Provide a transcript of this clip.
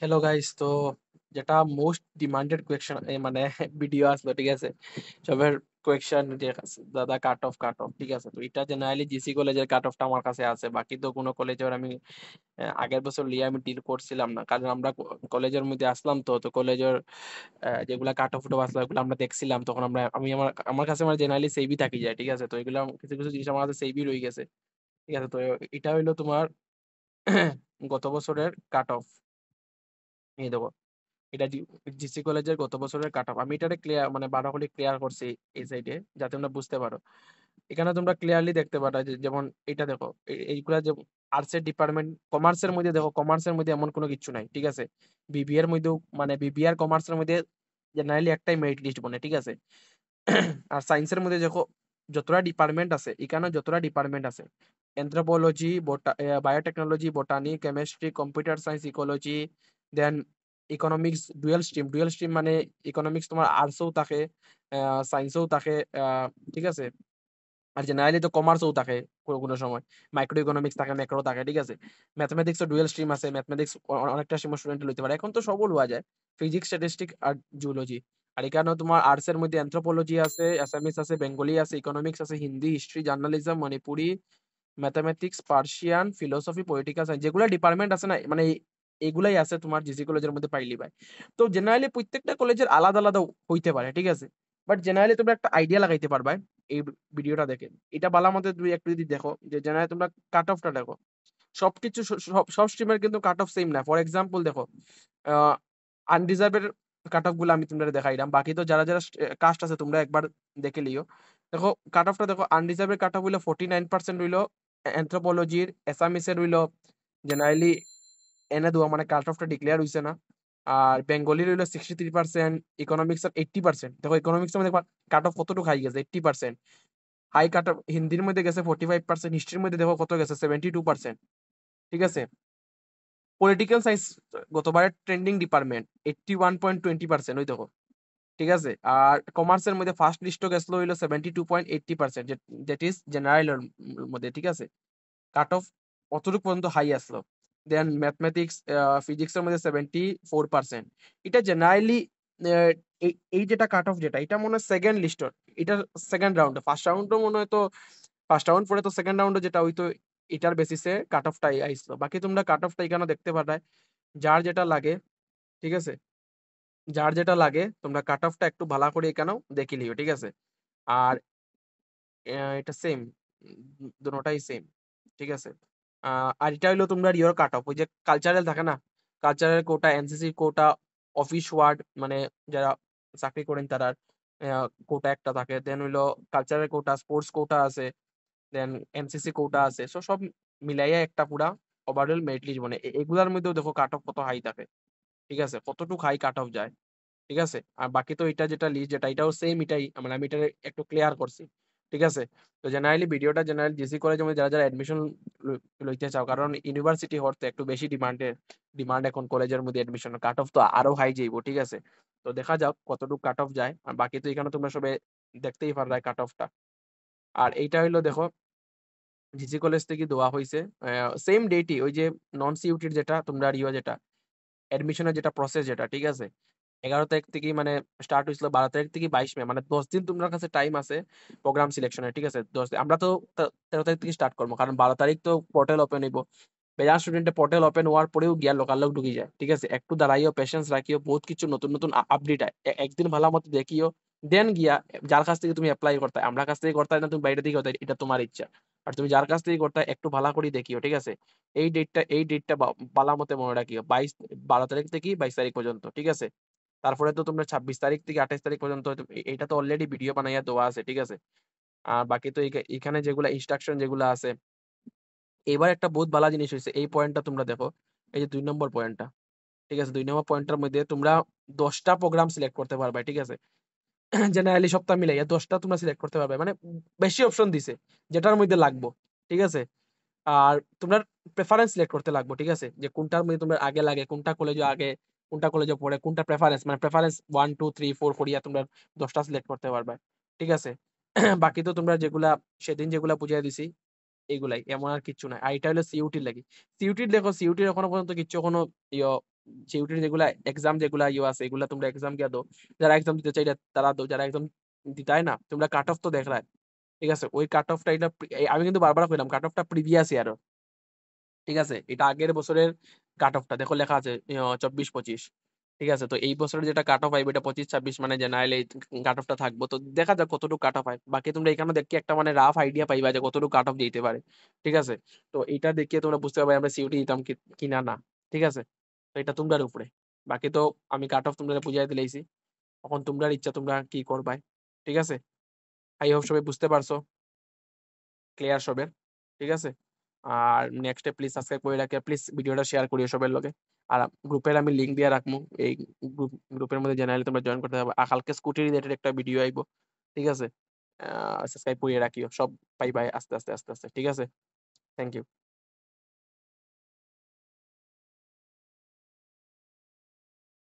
Hello guys, তো যেটা most demanded question মানে ভিডিও আসলো, ঠিক আছে? সবের কোয়েকশন যে দাদা কাট অফ ঠিক আছে? তো এটা জেনারেলি জিসি কলেজের কাট অফটা আমার কাছে আছে, বাকি তো কোনো কলেজের আমি আগের বছর লিয়ে আমি ডিল করছিলাম না, কারণ আমরা কলেজের মধ্যে আসলাম, তো কলেজের যেগুলা কাট অফ আসলো ওগুলো আমরা দেখছিলাম, তখন আমি আমার কাছে আমার জেনারেলি সেভই থাকি যায়, ঠিক আছে? তো এগুলো কিছু কিছু জিনিস আমার কাছে সেভই রয়ে গেছে, ঠিক আছে? তো এটা হইলো তোমার গত বছরের কাট অফ, এই দেখো, এটা জিসি কলেজের গত বছরের কাট অফ। আমি এটা ক্লিয়ার মানে 12 করে ক্লিয়ার করছি এই সাইডে, যাতে তোমরা বুঝতে পারো। এখানে তোমরা ক্লিয়ারলি দেখতে পারো যে যেমন এটা দেখো, এইগুলা যে আর্টসের ডিপার্টমেন্ট, কমার্সের মধ্যে দেখো, কমার্সের মধ্যে এমন কোনো কিছু নাই, ঠিক আছে? বিবিএ এর মধ্যেও মানে বিবিএ আর কমার্সের মধ্যে জেনারেলি একটাই মেরিট লিস্ট বনে, ঠিক আছে? আর সায়েন্সের মধ্যে দেখো, যতটা ডিপার্টমেন্ট আছে এখানে, যতটা ডিপার্টমেন্ট আছে, anthropology, biotechnology, botany, chemistry, computer science, ecology, then economics, dual stream মানে ইকোনমিক্স তোমার আর্টসও থাকে, সায়েন্সেও থাকে, ঠিক আছে? আর জেনারেলি তো কমার্সও থাকে, কোনো কোনো সময় মাইক্রো ইকোনমিক্স থাকে, ম্যাক্রো থাকে, ঠিক আছে? ম্যাথমেটিক্সও ডুয়েল স্ট্রিম আছে, ম্যাথমেটিক্স অনেকটা স্ট্রিম স্টুডেন্ট লইতে পারে, এখন তো সবও লওয়া যায়, ফিজিক্স, স্ট্যাটিস্টিক আর জুলজি। আর এখানেও তোমার আর্টস এর মধ্যে অ্যানথ্রোপোলজি আছে, অ্যাসামিস আছে, বেঙ্গলি আছে, ইকোনমিক্স আছে, Hindi, history, journalism, Manipuri, mathematics, Persian, philosophy, political science, যেগুলা ডিপার্টমেন্ট আছে না, মানে এগুলাই আছে তোমার জিসি কলেজের মধ্যে পাইলি ভাই। তো জেনারেলি প্রত্যেকটা কলেজের আলাদা আলাদা হইতে পারে, ঠিক আছে? বাট জেনারেলি তোমরা একটা আইডিয়া লাগাইতে পারবা এই ভিডিওটা দেখে। এটা বালা মতে দুই একটু যদি দেখো, যে জেনারেলি তোমরা কাট অফটা দেখো, সবকিছু সব স্ট্রিমের কিন্তু কাট অফ সেম না। ফর এক্সাম্পল দেখো, আনরিজার্ভের কাট অফ গুলো আমি তোমরা দেখাইলাম, বাকি তো যারা যারা কাস্ট আছে তোমরা একবার দেখে লিও। দেখো কাট অফটা দেখো, আনরিজার্ভের কাট অফ হইলো 49% হইলো অ্যানথ্রোপোলজির, এসামিসের হইলো জেনারেলি এনে দেওয়া মানে কাট অফটা ডিক্লেয়ার হইছে না। আর বেঙ্গলির হইলো 63%, ইকোনমিক্স এর 80%। দেখো ইকোনমিক্স এর মধ্যে কাট অফ কতটুকু হাই গেছে, 80%। হাই কাট অফ হিন্দির মধ্যে গেছে 45%, হিস্ট্রির মধ্যে দেখো কত গেছে, 72%, ঠিক আছে? পলিটিক্যাল সায়েন্স গতবারের ট্রেন্ডিং ডিপার্টমেন্ট, 81.20%, ওই দেখো, ঠিক আছে? আর কমার্সের মধ্যে ফার্স্ট লিস্টও গেছিল হইলো 72.80%, দ্যাট ইজ জেনারেল মধ্যে, ঠিক আছে? কাট অফ অতটুকু পর্যন্ত হাই আসলো। দেন ম্যাথমেটিক্স, ফিজিক্সের মধ্যে 74%। এটা জেনারেলি এই যেটা কাট অফ যেটা, এটা মনে হয় সেকেন্ড লিস্টর, এটা সেকেন্ড রাউন্ডে। ফার্স্ট রাউন্ডও মনে হয় তো, ফার্স্ট রাউন্ড পরে তো সেকেন্ড রাউন্ডে যেটা হইতো, এটার বেসিসে কাট অফটাই আইসলো। বাকি তোমরা কাট অফটা এখানে দেখতে পারবে, যার যেটা লাগে, ঠিক আছে? যার যেটা লাগে তোমরা কাট অফটা একটু ভালো করে এখানেও দেখে লিও, ঠিক আছে? আর এটা সেম, দুটোটাই সেম, ঠিক আছে? আর এটা হইলো তোমরা ইয়োর কাট অফ, ওই যে কালচারাল থাকে না, কালচারাল কোটা, এনসিসি কোটা, অফিস ওয়ার্ড মানে যারা চাকরি করেন তারা কোটা একটা থাকে, দেন হইলো কালচারাল কোটা, স্পোর্টস কোটা আছে, দেন এনসিসি কোটা আছে। সো সব মিলাইয়া একটা পুরা ওভারঅল মেরিট লিস্ট বনে। এগুলার মধ্যেও দেখো কাট অফ কত হাই থাকে, ঠিক আছে? কতটুক হাই কাট অফ যায়, ঠিক আছে? আর বাকি তো এটা যেটা লিস্ট যেটা, এটাও সেম, এটাই মানে আমি এটা একটু ক্লিয়ার করছি, ঠিক আছে? তো জেনারেলি ভিডিওটা জেনারেল জিসি কলেজের মধ্যে যারা যারা অ্যাডমিশন লইতে চাও, কারণ ইউনিভার্সিটি হতে একটু বেশি ডিমান্ড এখন কলেজের মধ্যে অ্যাডমিশন, কাট অফ তো আরো হাই যাইব, ঠিক আছে? তো দেখা যাক কতটুকু কাট অফ যায়। আর বাকি তো এখানে তোমরা সবে দেখতেই পারবে কাট অফটা। আর এইটা হইলো দেখো, জিসি কলেজ থেকে দেওয়া হয়েছে সেম ডেটই, ওই যে নন সিইউটির যেটা তোমরা যেটা অ্যাডমিশনের যেটা প্রসেস যেটা, ঠিক আছে? 11 তারিখ থেকেই মানে স্টার্ট হয়েছিল, 12 তারিখ থেকে 22 মে, মানে 10 দিন তোমার কাছে টাইম আছে প্রোগ্রাম সিলেকশনের, ঠিক আছে? 10 দিন। আমরা তো 13 তারিখ থেকে স্টার্ট করবো, কারণ 12 তারিখ তো পোর্টাল ওপেন হইব। বেজান স্টুডেন্টের পোর্টাল ওপেন হওয়ার পরেও গিয়া লোকাল লোক ঢুকি যায়, ঠিক আছে? একটু দাঁড়াইও, পেশেন্স রাখিও, বহুত কিছু নতুন নতুন আপডেট হয়, একদিন ভালো মতো দেখিও, দেন গিয়া যার কাছ থেকে তুমি অ্যাপ্লাই করতে, আমরা কাছ থেকে করতে না তুমি বাইরে থেকে করতে, এটা তোমার ইচ্ছা। আর তুমি যার কাছ থেকে করতে একটু ভালো করে দেখিও, ঠিক আছে? এই ডেটটা বালা মতে মনে রাখিও, 12 তারিখ থেকে 22 তারিখ পর্যন্ত, ঠিক আছে? তারপরে তো তোমরা 26 তারিখ থেকে 28 তারিখ পর্যন্ত এটা তো অলরেডি ভিডিও বানাইয়া দেওয়া আছে, ঠিক আছে? আর বাকি তো এখানে যেগুলা ইনস্ট্রাকশন যেগুলা আছে, এবার একটা বহুত ভালো জিনিস হয়েছে, এই পয়েন্টটা তোমরা দেখো, এই যে 2 নম্বর পয়েন্টটা, ঠিক আছে? 2 নম্বর পয়েন্টের মধ্যে তোমরা 10টা প্রোগ্রাম সিলেক্ট করতে পারবে, ঠিক আছে? জেনারেলি সপ্তাহ মিলাইয়া 10টা তোমরা সিলেক্ট করতে পারবে, মানে বেশি অপশন দিছে যেটার মধ্যে লাগবো, ঠিক আছে? আর তোমরা প্রেফারেন্স সিলেক্ট করতে লাগবো, ঠিক আছে? যে কোনটার মধ্যে তোমরা আগে লাগে, কোনটা কলেজে আগে, কোনটা কলেজে পড়ে, কোনটা প্রেফারেন্স, মানে প্রেফারেন্স 1 2 3 4 করিয়া তোমরা 10টা সিলেক্ট করতে পারবে, ঠিক আছে? বাকি তো তোমরা যেগুলা সেদিন যেগুলা বুঝাই দিছি এগুলাই, এমন আর কিচ্ছু নাই। আর এটা হলো সিইউটির লাগি। সিইউটির দেখো, সিইউটির এখনো পর্যন্ত কিচ্ছু এখনো সিইউটির যেগুলা এক্সাম যেগুলা আছে এগুলা তোমরা এক্সাম গিয়া দাও, যারা এক্সাম দিতে চাই তারা দাও, যারা একদম দিতাই না তোমরা কাট অফ তো দেখলাই, ঠিক আছে? ওই কাট অফটা এটা আমি কিন্তু বারবার কইলাম কাট অফটা প্রিভিয়াস ইয়ার, ঠিক আছে? এটা আগের বছরের কাট অফটা দেখো লেখা আছে 24-25, ঠিক আছে? তো এই বছরের যেটা কাট অফ আইবে এটা 25-26 মানে জেনারেল এই কাট অফটা থাকবো, তো দেখা যাক কতটুকু কাট অফ হয়। বাকি তোমরা এখানে দেখে একটা মানে রাফ আইডিয়া পাইবা যে কতটুকু কাট অফ দিতে পারে, ঠিক আছে? তো এটা দেখে তোমরা বুঝতে পারবে আমরা সিইউটি দিতাম কিনা না, ঠিক আছে? তো এটা তোমরার উপরে। বাকি তো আমি কাট অফ তোমরা বুঝাই দিলাইছি, এখন তোমরার ইচ্ছা তোমরা কি করবাই, ঠিক আছে? আই হোপ সবাই বুঝতে পারছো, ক্লিয়ার সবের, ঠিক আছে? আর নেক্সটে প্লিজ সাবস্ক্রাইব করে রাখি, প্লিজ ভিডিওটা শেয়ার করিও সবার লগে। আর গ্রুপের আমি লিঙ্ক দিয়ে রাখবো, এই গ্রুপের মধ্যে জেনারেলি তোমরা জয়েন করতে হবে। আর কালকে স্কুটি রিলেটেড একটা ভিডিও আইবো, ঠিক আছে? সাবস্ক্রাইব করে রাখিও, সব পাইবাই আস্তে আস্তে আস্তে আস্তে, ঠিক আছে? Thank you.